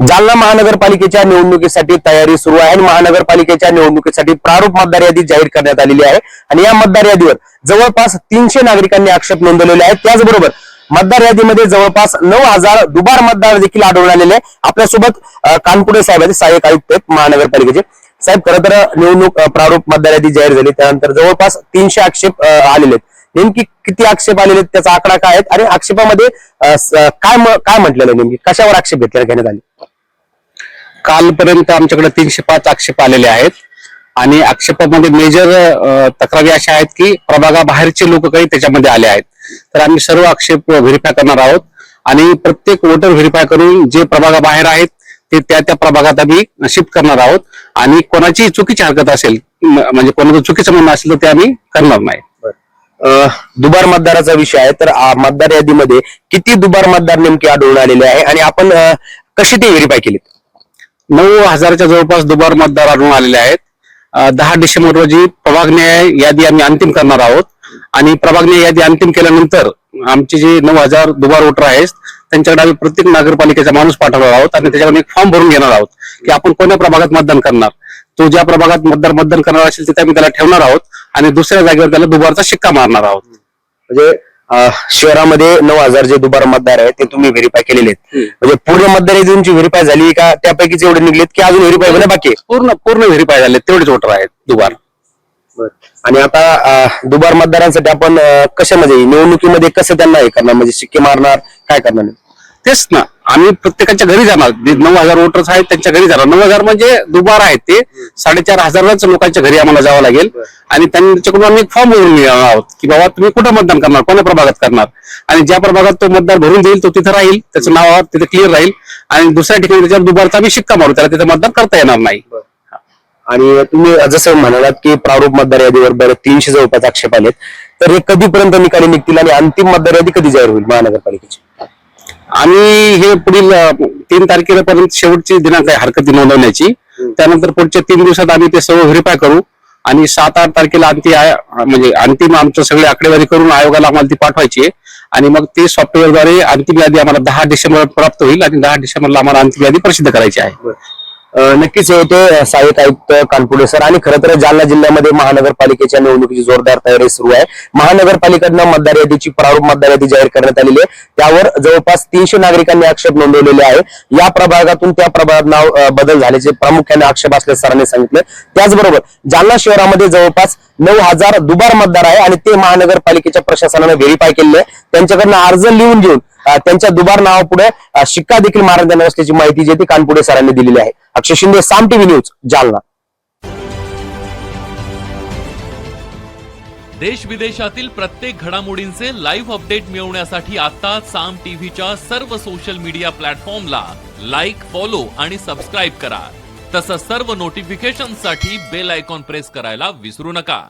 जालना महानगरपालिकेच्या निवडणुकीसाठी तयारी सुरू आहे आणि महानगरपालिकेच्या निवडणुकीसाठी प्रारूप मतदार यादी जाहीर करण्यात आलेली आहे आणि या मतदार यादीवर जवळपास 300 नागरिकांनी आक्षेप नोंदवलेले आहेत। त्याचबरोबर मतदार यादीमध्ये जवळपास 9000 दुबार मतदार देखील आढळून आलेले आहे। आपल्यासोबत कानपुडे साहेब आहेत, सहाय्यक आयुक्त आहेत महानगरपालिकेचे। साहेब, खरं तर निवडणूक प्रारूप मतदार यादी जाहीर झाली त्यानंतर जवळपास 300 आक्षेप आलेले आहेत। नेमकी किती आक्षेप आलेले आहेत, त्याचा आकडा काय आहे आणि आक्षेपामध्ये काय म्हटलेलं आहे, नेमकी कशावर आक्षेप घेण्यात आले? कालपर्यंत आमच्याकडे 305 आक्षेप आलेले आहेत आणि आक्षेपामध्ये मेजर तक्रारी अशा आहेत की प्रभागाबाहेरचे लोक काही त्याच्यामध्ये आले आहेत। तर आम्ही सर्व आक्षेप व्हेरीफाय करणार आहोत आणि प्रत्येक वोटर व्हेरीफाय करून जे प्रभागाबाहेर आहेत ते त्या प्रभागात आम्ही शिफ्ट करणार आहोत आणि कोणाची चुकीची हरकत असेल म्हणजे कोणाचं चुकीचं म्हणणं असेल तर ते आम्ही करणार नाही। दुबार मतदाराचा विषय आहे, तर मतदार यादीमध्ये किती दुबार मतदार नेमके आढळून आलेले आहे आणि आपण कशी ते व्हेरीफाय केली? 9000च्या जवळपास दुबार मतदार आढळून आलेले आहेत। 10 डिसेंबर रोजी प्रभाग न्याय यादी आम्ही अंतिम करणार आहोत आणि प्रभाग न्याय यादी अंतिम केल्यानंतर आमचे जे 9000 दुबार वोटर आहेत त्यांच्याकडे आम्ही प्रत्येक नगरपालिकेचा माणूस पाठवणार आहोत आणि त्याच्याकडून एक फॉर्म भरून घेणार आहोत की आपण कोणत्या प्रभागात मतदान करणार। तो ज्या प्रभागात मतदान करणार असेल तिथे आम्ही त्याला ठेवणार आहोत आणि दुसऱ्या जागेवर त्याला दुबारचा शिक्का मारणार आहोत। म्हणजे शहरामध्ये 9000 जे दुबार मतदार आहेत ते तुम्ही व्हेरीफाय केलेले आहेत, म्हणजे पूर्ण मतदार यादी तुमची व्हेरीफाय झाली का त्यापैकीच एवढे निघलेत की अजून व्हेरीफाय होणे बाकी आहे? पूर्ण व्हेरीफाय झाले, तेवढेच वोटर आहेत दुबार। आणि आता दुबार मतदारांसाठी आपण कशामध्ये निवडणुकीमध्ये कसं त्यांना हे करणार, म्हणजे शिक्के मारणार, काय करणार? तेच ना, आम्ही प्रत्येकाच्या घरी जाणार, 9000 वोटर्स आहेत त्यांच्या घरी जाणार। 9000 म्हणजे दुबार आहेत ते 4500 लोकांच्या घरी आम्हाला जावं लागेल आणि त्यांच्याकडून आम्ही फॉर्म भरून घेणार आहोत की बाबा तुम्ही कुठं मतदान करणार, कोणत्या प्रभागात करणार आणि ज्या प्रभागात तो मतदार भरून देईल तो तिथे राहील, त्याचं नाव तिथे क्लिअर राहील आणि दुसऱ्या ठिकाणी त्याच्यावर दुबारचा आम्ही शिक्का मारू, त्याला तिथे मतदान करता येणार नाही। आणि तुम्ही जसं म्हणालात की प्रारूप मतदार यादीवर बरं 300 जवळपास आक्षेप आलेत, तर हे कधीपर्यंत निकाली निघतील आणि अंतिम मतदार यादी कधी जाहीर होईल महानगरपालिकेची? आणि हे पुढील 3 तारखेपर्यंत शेवटची दिनांक आहे हरकती नोंदवण्याची। त्यानंतर पुढच्या 3 दिवसात आम्ही ते सर्व व्हेरीफाय करू आणि 7-8 तारखेला अंतिम आमचं सगळे आकडेवारी करून आयोगाला आम्हाला ती पाठवायची आहे आणि मग ते सॉफ्टवेअरद्वारे अंतिम यादी आम्हाला 10 डिसेंबर प्राप्त होईल आणि 10 डिसेंबरला आम्हाला अंतिम यादी प्रसिद्ध करायची आहे। नक्कीच ते सहाय्यक आयुक्त कानपुडे सर। आणि खरं तर जालना जिल्ह्यामध्ये महानगरपालिकेच्या निवडणुकीची जोरदार तयारी सुरू आहे। महानगरपालिकेकडनं मतदार यादीची प्रारूप मतदार यादी जाहीर करण्यात आलेली आहे, त्यावर जवळपास 300 नागरिकांनी आक्षेप नोंदवलेले आहे। या प्रभागातून त्या प्रभागात नाव बदल झाल्याचे प्रामुख्याने आक्षेप असल्याचे सरांनी सांगितलं। त्याचबरोबर जालना शहरामध्ये जवळपास 9000 दुबार मतदार आहे आणि ते महानगरपालिकेच्या प्रशासनाने व्हेरीफाय केले आहे। त्यांच्याकडनं अर्ज लिहून घेऊन त्यांच्या दुबार नावापुढे शिक्का देखील मारण्यात येणार असल्याची माहिती जी ती कानपुडे सरांनी दिलेली आहे। अक्षय शिंदे, साम टीव्ही न्यूज, जालना। देश विदेशातील प्रत्येक घडामोडींचे लाईव्ह अपडेट मिळवण्यासाठी आता साम टीव्हीच्या सर्व सोशल मीडिया प्लॅटफॉर्मला लाईक, फॉलो आणि सबस्क्राईब करा। तसंच सर्व नोटिफिकेशनसाठी बेल आयकॉन प्रेस करायला विसरू नका।